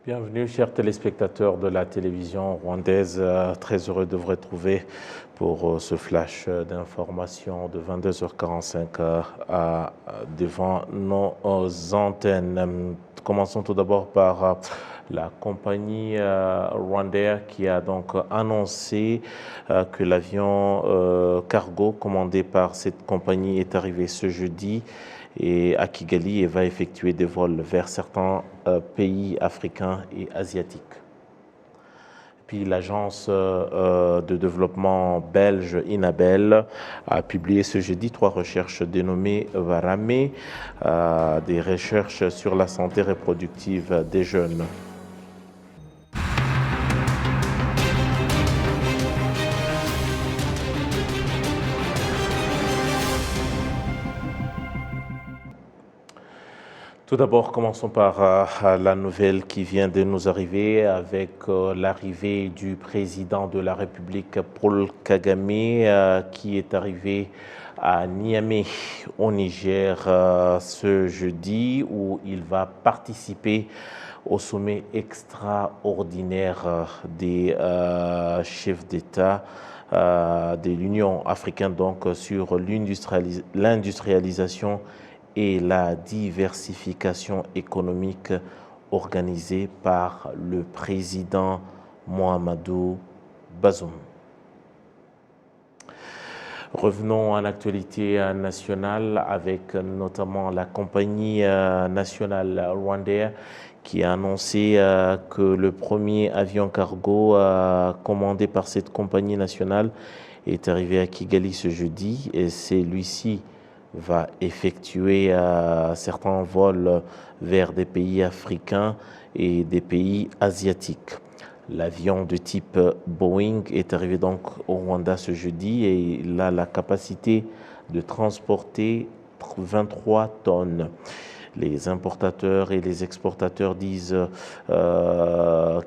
Bienvenue, chers téléspectateurs de la télévision rwandaise. Très heureux de vous retrouver pour ce flash d'information de 22h45 devant nos antennes. Commençons tout d'abord par la compagnie Rwandair qui a donc annoncé que l'avion cargo commandé par cette compagnie est arrivé ce jeudi à Kigali et va effectuer des vols vers certains pays africains et asiatiques. Puis l'agence de développement belge Inabel a publié ce jeudi 3 recherches dénommées Varame, des recherches sur la santé reproductive des jeunes. Tout d'abord, commençons par la nouvelle qui vient de nous arriver avec l'arrivée du président de la République, Paul Kagame, qui est arrivé à Niamey, au Niger, ce jeudi, où il va participer au sommet extraordinaire des chefs d'État de l'Union africaine, donc sur l'industrialisation et la diversification économique organisée par le président Mohamedou Bazoum. Revenons à l'actualité nationale avec notamment la compagnie nationale Rwandair qui a annoncé que le premier avion cargo commandé par cette compagnie nationale est arrivé à Kigali ce jeudi et celui-ci va effectuer certains vols vers des pays africains et des pays asiatiques. L'avion de type Boeing est arrivé donc au Rwanda ce jeudi et il a la capacité de transporter 23 tonnes. Les importateurs et les exportateurs disent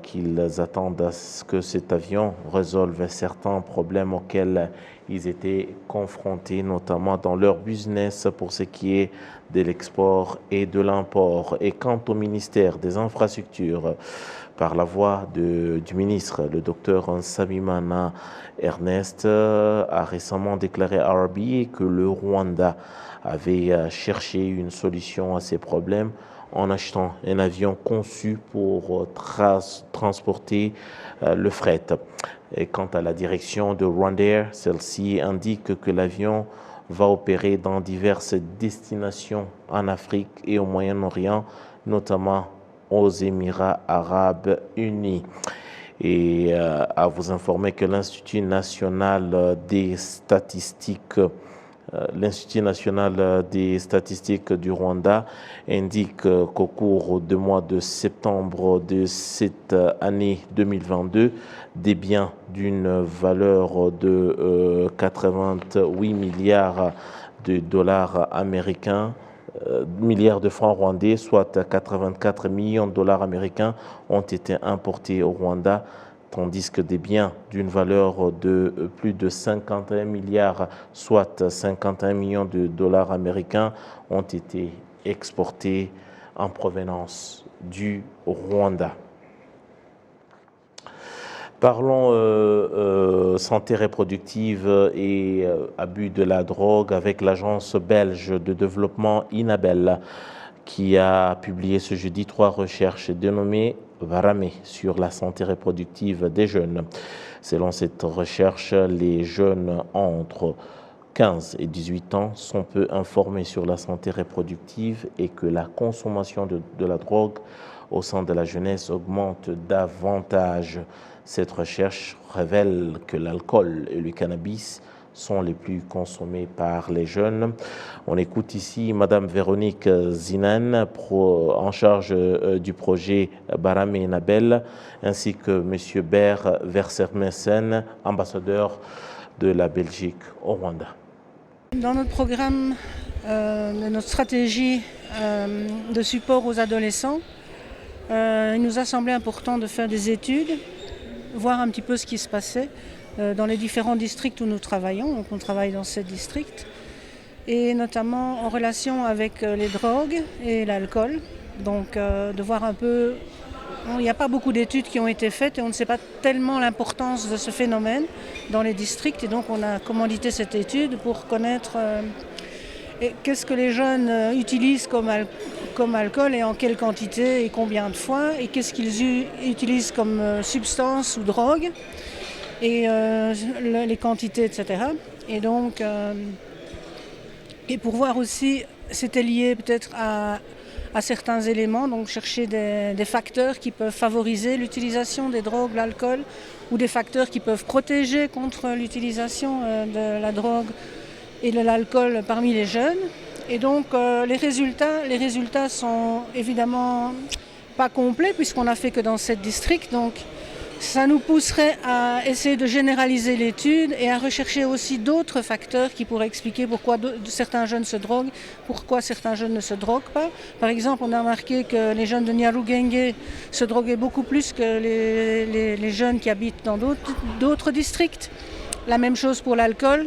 qu'ils attendent à ce que cet avion résolve certains problèmes auxquels ils étaient confrontés, notamment dans leur business pour ce qui est de l'export et de l'import. Et quant au ministère des Infrastructures, par la voix du ministre, le docteur Nsabimana Ernest, a récemment déclaré à RBA que le Rwanda avait cherché une solution à ces problèmes en achetant un avion conçu pour transporter le fret. Et quant à la direction de Rwandair, celle-ci indique que l'avion va opérer dans diverses destinations en Afrique et au Moyen-Orient, notamment aux Émirats arabes unis. Et à vous informer que l'Institut national des statistiques du Rwanda indique qu'au cours du mois de septembre de cette année 2022, des biens d'une valeur de 88 milliards de dollars américains, milliards de francs rwandais, soit 84 millions de dollars américains, ont été importés au Rwanda, tandis que des biens d'une valeur de plus de 51 milliards, soit 51 millions de dollars américains, ont été exportés en provenance du Rwanda. Parlons santé reproductive et abus de la drogue avec l'agence belge de développement Inabel qui a publié ce jeudi 3 recherches dénommées Varame sur la santé reproductive des jeunes. Selon cette recherche, les jeunes entre 15 et 18 ans sont peu informés sur la santé reproductive et que la consommation de la drogue au sein de la jeunesse augmente davantage. Cette recherche révèle que l'alcool et le cannabis sont les plus consommés par les jeunes. On écoute ici Madame Véronique Zinan, en charge du projet Barame et Nabel, ainsi que Monsieur Ber Versermessen, ambassadeur de la Belgique au Rwanda. Dans notre programme, notre stratégie de support aux adolescents, il nous a semblé important de faire des études, voir un petit peu ce qui se passait dans les différents districts où nous travaillons. Donc on travaille dans 7 districts, et notamment en relation avec les drogues et l'alcool. Donc de voir un peu il n'y a pas beaucoup d'études qui ont été faites et on ne sait pas tellement l'importance de ce phénomène dans les districts. Et donc on a commandité cette étude pour connaître qu'est-ce que les jeunes utilisent comme alcool et en quelle quantité et combien de fois, et qu'est-ce qu'ils utilisent comme substance ou drogue, et les quantités, etc. Et donc, et pour voir aussi, c'était lié peut-être à certains éléments, donc chercher des facteurs qui peuvent favoriser l'utilisation des drogues, l'alcool, ou des facteurs qui peuvent protéger contre l'utilisation de la drogue et de l'alcool parmi les jeunes. Et donc les résultats sont évidemment pas complets puisqu'on n'a fait que dans 7 districts. Donc ça nous pousserait à essayer de généraliser l'étude et à rechercher aussi d'autres facteurs qui pourraient expliquer pourquoi certains jeunes se droguent, pourquoi certains jeunes ne se droguent pas. Par exemple, on a remarqué que les jeunes de Nyarugenge se droguaient beaucoup plus que les jeunes qui habitent dans d'autres districts. La même chose pour l'alcool.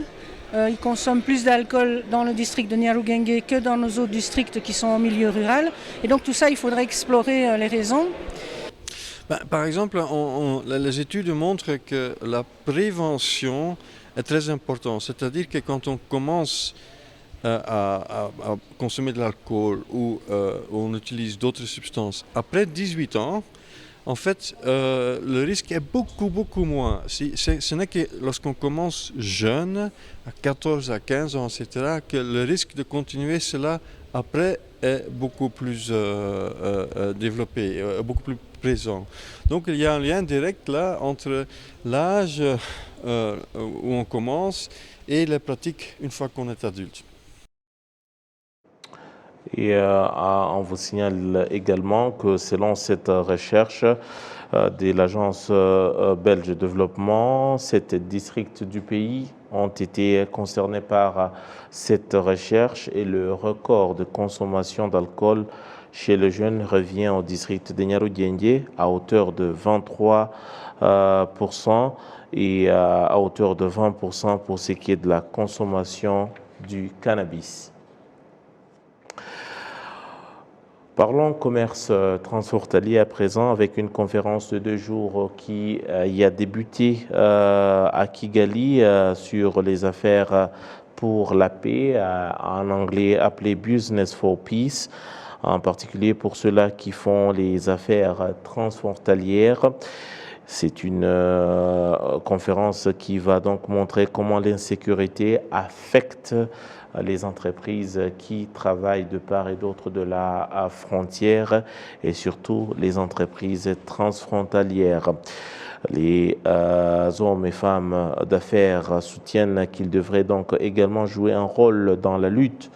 Ils consomment plus d'alcool dans le district de Nyarugenge que dans nos autres districts qui sont en milieu rural. Et donc tout ça, il faudrait explorer les raisons. Par exemple, les études montrent que la prévention est très importante. C'est-à-dire que quand on commence à consommer de l'alcool ou on utilise d'autres substances après 18 ans, en fait, le risque est beaucoup moins. Ce n'est que lorsqu'on commence jeune, à 14 à 15 ans, etc., que le risque de continuer cela après est beaucoup plus développé, beaucoup plus présent. Donc il y a un lien direct là entre l'âge où on commence et les pratiques une fois qu'on est adulte. Et on vous signale également que selon cette recherche de l'Agence belge de développement, 7 districts du pays ont été concernés par cette recherche et le record de consommation d'alcool chez les jeunes revient au district de Nyarugenge à hauteur de 23% et à hauteur de 20% pour ce qui est de la consommation du cannabis. Parlons commerce transfrontalier à présent avec une conférence de 2 jours qui y a débuté à Kigali sur les affaires pour la paix, en anglais appelé Business for Peace, en particulier pour ceux-là qui font les affaires transfrontalières. C'est une conférence qui va donc montrer comment l'insécurité affecte les entreprises qui travaillent de part et d'autre de la frontière et surtout les entreprises transfrontalières. Les hommes et femmes d'affaires soutiennent qu'ils devraient donc également jouer un rôle dans la lutte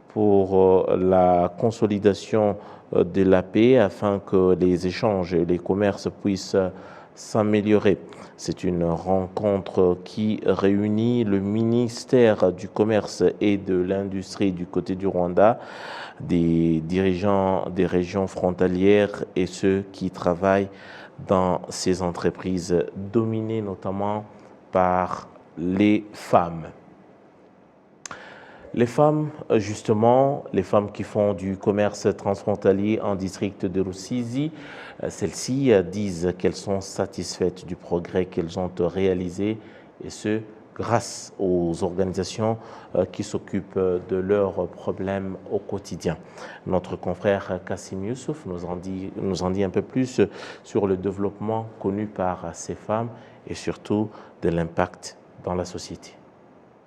pour la consolidation de la paix afin que les échanges et les commerces puissent s'améliorer. C'est une rencontre qui réunit le ministère du Commerce et de l'Industrie du côté du Rwanda, des dirigeants des régions frontalières et ceux qui travaillent dans ces entreprises dominées notamment par les femmes. Les femmes, justement, les femmes qui font du commerce transfrontalier en district de Rusizi, celles-ci disent qu'elles sont satisfaites du progrès qu'elles ont réalisé, et ce, grâce aux organisations qui s'occupent de leurs problèmes au quotidien. Notre confrère Kassim Youssouf nous en dit un peu plus sur le développement connu par ces femmes et surtout de l'impact dans la société.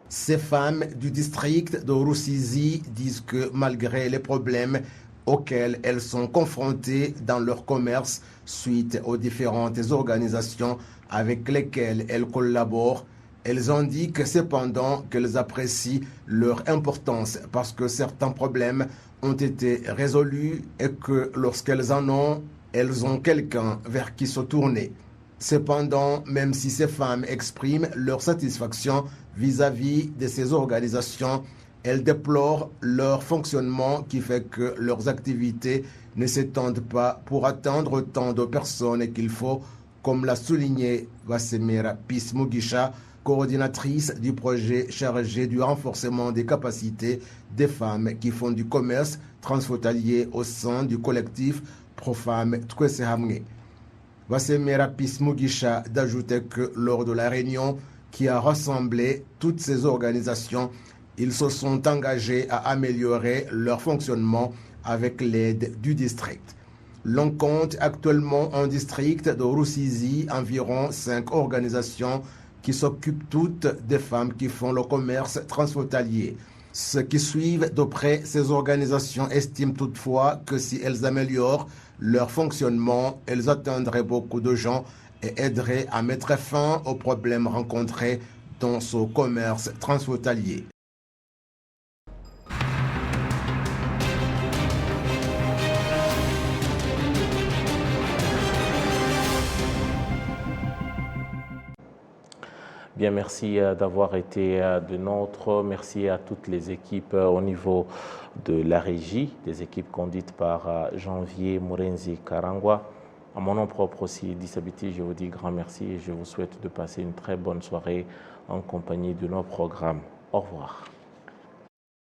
Ces femmes du district de Rusizi disent que malgré les problèmes auxquels elles sont confrontées dans leur commerce suite aux différentes organisations avec lesquelles elles collaborent, elles indiquent cependant qu'elles apprécient leur importance parce que certains problèmes ont été résolus et que lorsqu'elles en ont, elles ont quelqu'un vers qui se tourner. Cependant, même si ces femmes expriment leur satisfaction vis-à-vis de ces organisations, elles déplorent leur fonctionnement qui fait que leurs activités ne s'étendent pas pour atteindre autant de personnes qu'il faut, comme l'a souligné Vasemera Pismugisha, coordinatrice du projet chargé du renforcement des capacités des femmes qui font du commerce transfrontalier au sein du collectif Pro-Femmes Twese Hamwe. Vassemerapis Mugisha d'ajouter que lors de la réunion qui a rassemblé toutes ces organisations, ils se sont engagés à améliorer leur fonctionnement avec l'aide du district. L'on compte actuellement en district de Rusizi environ 5 organisations qui s'occupent toutes des femmes qui font le commerce transfrontalier. Ceux qui suivent de près ces organisations estiment toutefois que si elles améliorent leur fonctionnement, elles atteindraient beaucoup de gens et aideraient à mettre fin aux problèmes rencontrés dans ce commerce transfrontalier. Bien, merci d'avoir été de nôtres. Merci à toutes les équipes au niveau de la régie, des équipes conduites par Janvier Murenzi Karangwa. À mon nom propre aussi, Disabiti, je vous dis grand merci et je vous souhaite de passer une très bonne soirée en compagnie de nos programmes. Au revoir.